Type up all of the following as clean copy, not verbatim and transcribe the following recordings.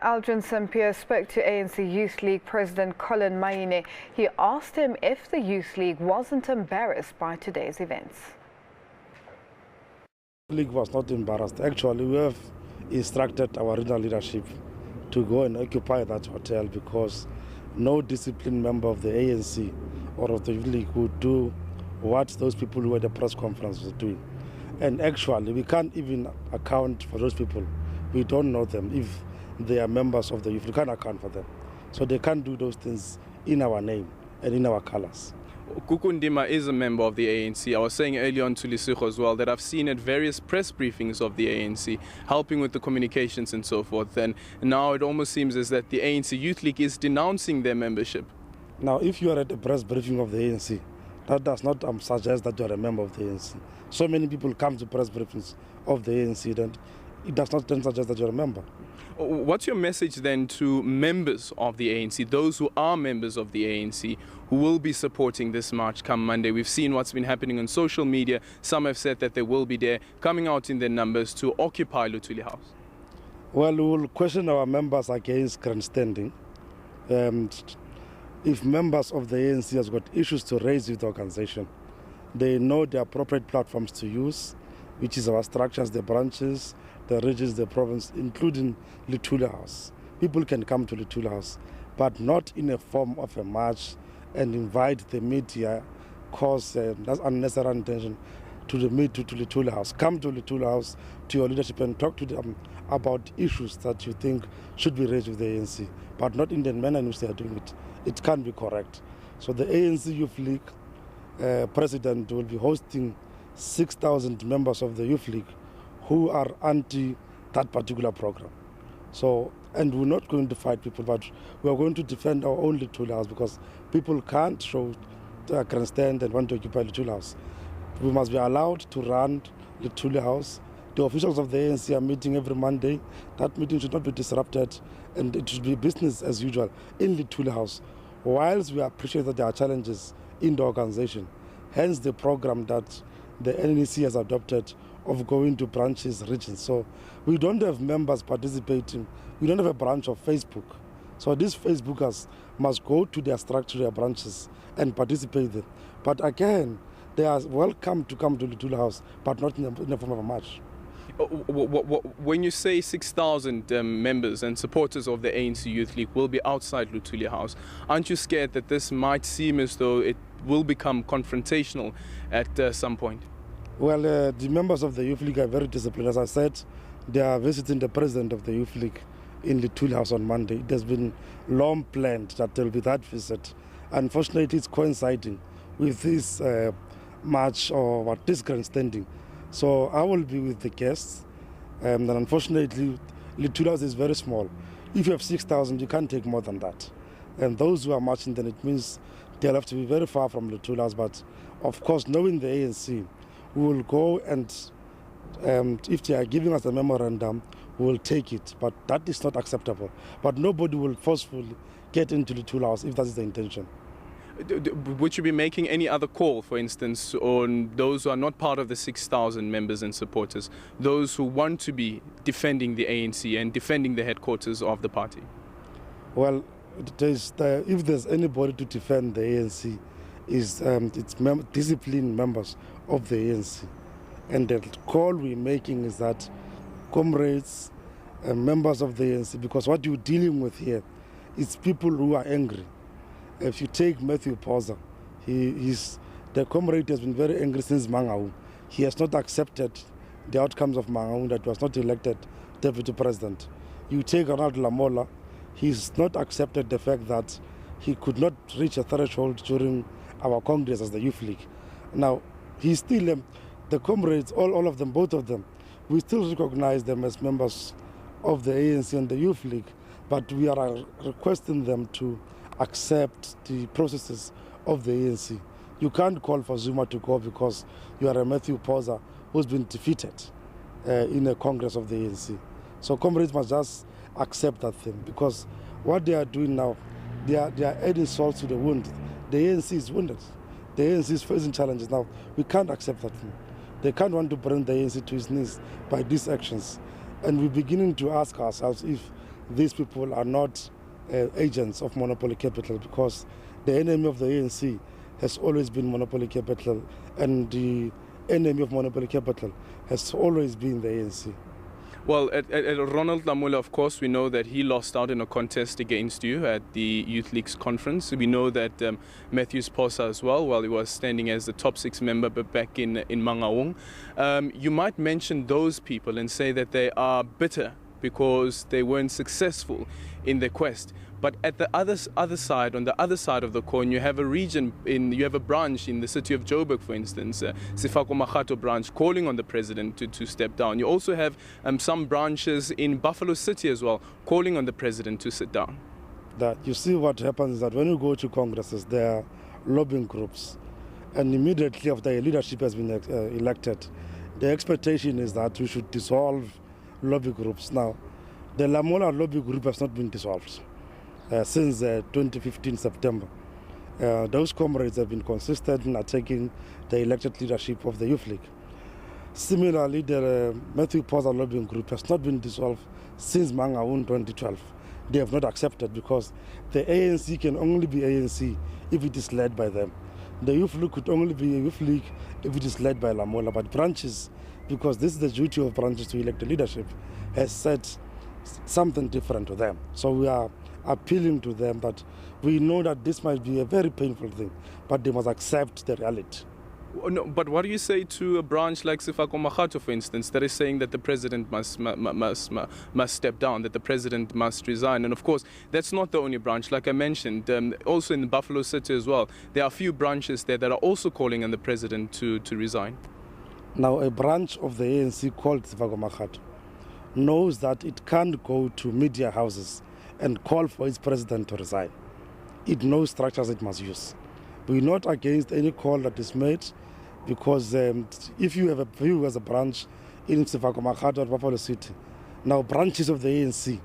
Aldrin Sampear spoke to ANC Youth League President Collen Maine. He asked him if the Youth League wasn't embarrassed by today's events. The League was not embarrassed. Actually, we have instructed our regional leadership to go and occupy that hotel because no disciplined member of the ANC or of the Youth League would do what those people who were at the press conference were doing. And actually, we can't even account for those people. We don't know them. If they are members of the youth, we can't account for them. So they can't do those things in our name and in our colors. Kukundima is a member of the ANC. I was saying earlier on to Lisukho as well that I've seen at various press briefings of the ANC helping with the communications and so forth. And now it almost seems as that the ANC Youth League is denouncing their membership. Now, if you are at a press briefing of the ANC, that does not suggest that you are a member of the ANC. So many people come to press briefings of the ANC, and it does not then suggest that you're a member. What's your message then to members of the ANC, those who are members of the ANC, who will be supporting this march come Monday? We've seen what's been happening on social media. Some have said that they will be there, coming out in their numbers to occupy Luthuli House. Well, we will question our members against grandstanding. If members of the ANC have got issues to raise with the organization, they know the appropriate platforms to use, which is our structures, the branches, the regions, the province, including Luthuli House. People can come to Luthuli House, but not in a form of a march and invite the media, cause that's unnecessary intention to Luthuli House. Come to Luthuli House, to your leadership, and talk to them about issues that you think should be raised with the ANC, but not in the manner in which they are doing it. It can't be correct. So the ANC Youth League president will be hosting 6,000 members of the Youth League who are anti that particular program. So, and we're not going to fight people, but we are going to defend our own Luthuli House because people can't show grandstand and want to occupy Luthuli House. We must be allowed to run Luthuli House. The officials of the ANC are meeting every Monday. That meeting should not be disrupted, and it should be business as usual in Luthuli House. Whilst we appreciate that there are challenges in the organization, hence the program that the NEC has adopted of going to branches, regions. So we don't have members participating. We don't have a branch of Facebook. So these Facebookers must go to their structure, their branches, and participate there. But again, they are welcome to come to Luthuli House, but not in the form of a march. When you say 6,000 members and supporters of the ANC Youth League will be outside Luthuli House, aren't you scared that this might seem as though it will become confrontational at some point? Well, the members of the Youth League are very disciplined. As I said, they are visiting the president of the Youth League in Luthuli House on Monday. It has been long planned that there will be that visit. Unfortunately, it's coinciding with this march or this grandstanding. So I will be with the guests, and unfortunately, Luthuli House is very small. If you have 6,000, you can't take more than that. And those who are marching, then it means they'll have to be very far from Luthuli House. But of course, knowing the ANC, we will go and if they are giving us a memorandum, we will take it. But that is not acceptable. But nobody will forcefully get into Luthuli House if that is the intention. Would you be making any other call, for instance, on those who are not part of the 6,000 members and supporters, those who want to be defending the ANC and defending the headquarters of the party? Well, if there's anybody to defend the ANC, it's disciplined members of the ANC. And the call we're making is that comrades and members of the ANC, because what you're dealing with here is people who are angry. If you take Matthew Posa, the comrade has been very angry since Mangaung. He has not accepted the outcomes of Mangaung, that was not elected deputy president. You take Ronald Lamola, he's not accepted the fact that he could not reach a threshold during our Congress as the Youth League. Now, he's still, the comrades, all of them, both of them, we still recognize them as members of the ANC and the Youth League, but we are requesting them to accept the processes of the ANC. You can't call for Zuma to go because you are a Matthew Posa who's been defeated in a Congress of the ANC. So comrades must just accept that thing, because what they are doing now, they are adding salt to the wound. The ANC is wounded. The ANC is facing challenges now. We can't accept that thing. They can't want to bring the ANC to its knees by these actions. And we're beginning to ask ourselves if these people are not agents of monopoly capital, because the enemy of the ANC has always been monopoly capital, and the enemy of monopoly capital has always been the ANC. Well, at Ronald Lamola, of course, we know that he lost out in a contest against you at the Youth League's conference. We know that Matthew Sposa as well, while he was standing as the top 6 member but back in Mangaung. You might mention those people and say that they are bitter because they weren't successful in their quest. But at the other side, on the other side of the coin, you have a region, you have a branch in the city of Joburg, for instance, Sefako Makgato branch, calling on the president to step down. You also have some branches in Buffalo City as well, calling on the president to sit down. That you see what happens is that when you go to congresses, there are lobbying groups, and immediately after a leadership has been elected, the expectation is that we should dissolve lobby groups. Now, the Lamola lobby group has not been dissolved since 2015 September. Those comrades have been consistent in attacking the elected leadership of the Youth League. Similarly, the Matthew Sposa lobbying group has not been dissolved since Mangaung 2012. They have not accepted, because the ANC can only be ANC if it is led by them. The Youth League could only be a Youth League if it is led by Lamola. But branches, because this is the duty of branches to elect the leadership, has said something different to them. So we are appealing to them that we know that this might be a very painful thing, but they must accept the reality. No, but what do you say to a branch like Sefako Makgato, for instance, that is saying that the president must step down, that the president must resign? And of course, that's not the only branch. Like I mentioned, also in Buffalo City as well, there are a few branches there that are also calling on the president to resign. Now, a branch of the ANC called Sefako Makgato knows that it can't go to media houses and call for its president to resign. It knows structures it must use. We're not against any call that is made, because if you have a view as a branch in Sefako Makgato or Buffalo City, now branches of the ANC,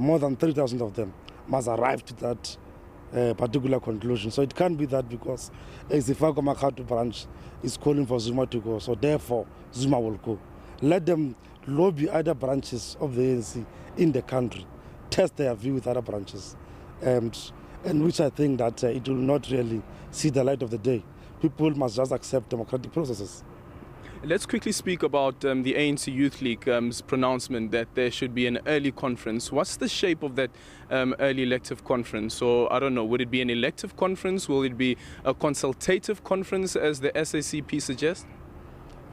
more than 3,000 of them, must arrive to that particular conclusion. So it can't be that because a Sefako Makgato branch is calling for Zuma to go, so therefore Zuma will go. Let them lobby other branches of the ANC in the country, test their view with other branches, and which I think that it will not really see the light of the day. People must just accept democratic processes. Let's quickly speak about the ANC Youth League's pronouncement that there should be an early conference. What's the shape of that early elective conference? Or, I don't know, would it be an elective conference? Will it be a consultative conference, as the SACP suggests?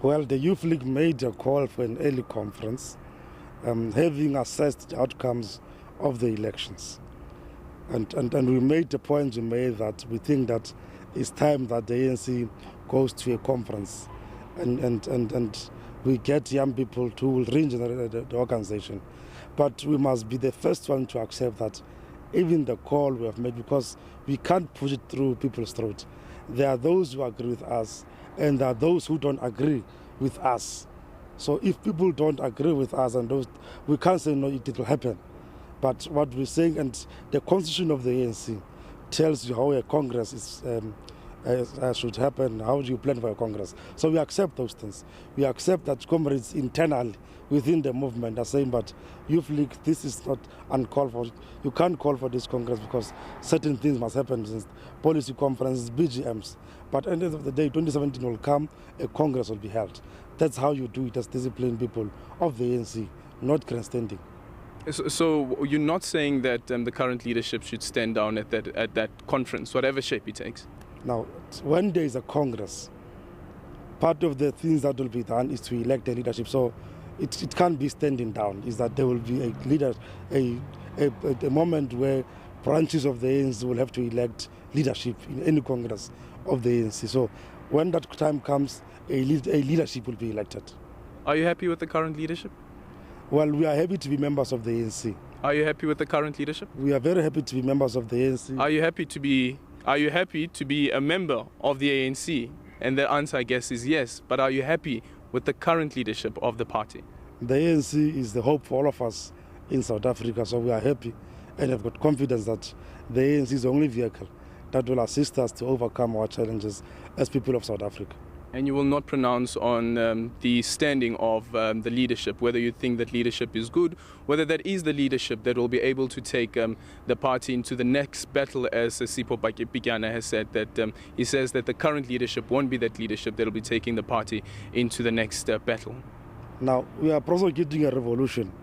Well, the Youth League made a call for an early conference, having assessed the outcomes of the elections. And we made the point that we think that it's time that the ANC goes to a conference and we get young people who will regenerate the organization. But we must be the first one to accept that even the call we have made, because we can't push it through people's throats. There are those who agree with us, and there are those who don't agree with us. So if people don't agree with us, and those, we can't say no, it will happen. But what we're saying, and the constitution of the ANC tells you how a congress is should happen, how do you plan for a congress. So we accept those things. We accept that comrades internally within the movement are saying, but Youth League, this is not uncalled for. You can't call for this congress because certain things must happen, since policy conferences, BGMs. But at the end of the day, 2017 will come, a congress will be held. That's how you do it as disciplined people of the ANC, not grandstanding. So you're not saying that the current leadership should stand down at that conference, whatever shape it takes? Now, when there is a congress, part of the things that will be done is to elect a leadership. So it can't be standing down. Is that there will be a leader, a moment where branches of the ANC will have to elect leadership in any congress of the ANC. So when that time comes, a leadership will be elected. Are you happy with the current leadership? Well, we are happy to be members of the ANC. Are you happy with the current leadership? We are very happy to be members of the ANC. Are you happy to be a member of the ANC? And the answer, I guess, is yes. But are you happy with the current leadership of the party? The ANC is the hope for all of us in South Africa, so we are happy and have got confidence that the ANC is the only vehicle that will assist us to overcome our challenges as people of South Africa. And you will not pronounce on the standing of the leadership, whether you think that leadership is good, whether that is the leadership that will be able to take the party into the next battle, as Sipho Pikana has said, that he says that the current leadership won't be that leadership that will be taking the party into the next battle. Now, we are prosecuting a revolution.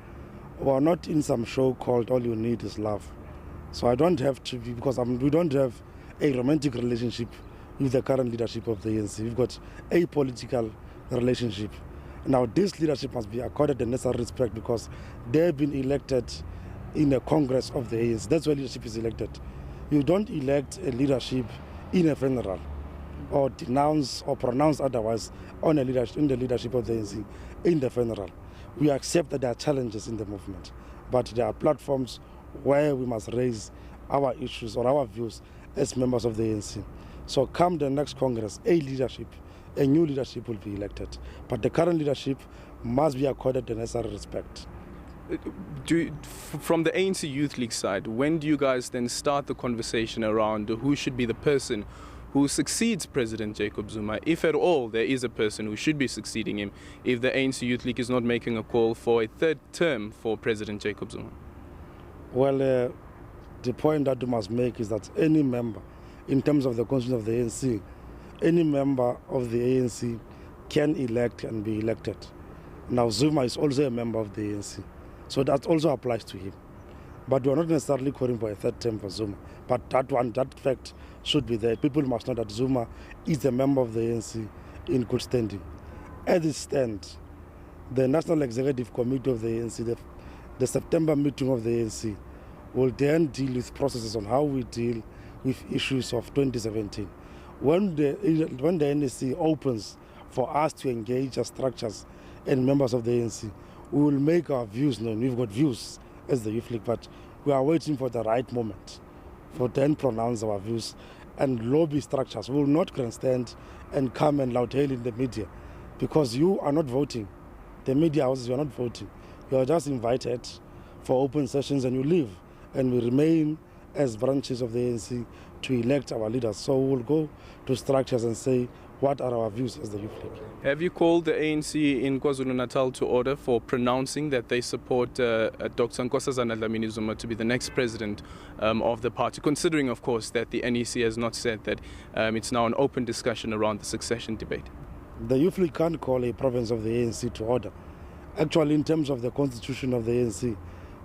We are not in some show called All You Need Is Love. So I don't have to be, because we don't have a romantic relationship with the current leadership of the ANC. We've got a political relationship. Now, this leadership must be accorded the necessary respect because they've been elected in a Congress of the ANC. That's why leadership is elected. You don't elect a leadership in a funeral or denounce or pronounce otherwise on a leadership, in the leadership of the ANC in the funeral. We accept that there are challenges in the movement, but there are platforms where we must raise our issues or our views as members of the ANC. So come the next Congress, a new leadership will be elected. But the current leadership must be accorded the necessary respect. From the ANC Youth League side, when do you guys then start the conversation around who should be the person who succeeds President Jacob Zuma, if at all there is a person who should be succeeding him, if the ANC Youth League is not making a call for a third term for President Jacob Zuma? Well, the point that you must make is that any member, in terms of the constitution of the ANC, any member of the ANC can elect and be elected. Now, Zuma is also a member of the ANC, so that also applies to him. But we are not necessarily calling for a third term for Zuma. But that fact should be there. People must know that Zuma is a member of the ANC in good standing. As it stands, the National Executive Committee of the ANC, the September meeting of the ANC, will then deal with processes on how we deal with issues of 2017. When the NEC opens for us to engage as structures and members of the ANC, we will make our views known. We've got views as the Youth League, but we are waiting for the right moment for then pronounce our views and lobby structures. We will not grandstand and come and loudhail in the media because you are not voting. The media houses, you are not voting. You are just invited for open sessions and you leave. And we remain as branches of the ANC to elect our leaders. So we will go to structures and say, what are our views as the Youth League? Have you called the ANC in KwaZulu-Natal to order for pronouncing that they support Dr. Nkosazana Dlamini Zuma to be the next president of the party, considering, of course, that the NEC has not said that it's now an open discussion around the succession debate? The Youth League can't call a province of the ANC to order. Actually, in terms of the constitution of the ANC,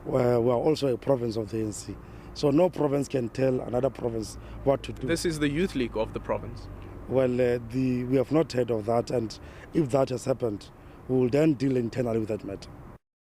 we are also a province of the ANC. So no province can tell another province what to do. This is the Youth League of the province. Well, we have not heard of that, and if that has happened, we will then deal internally with that matter.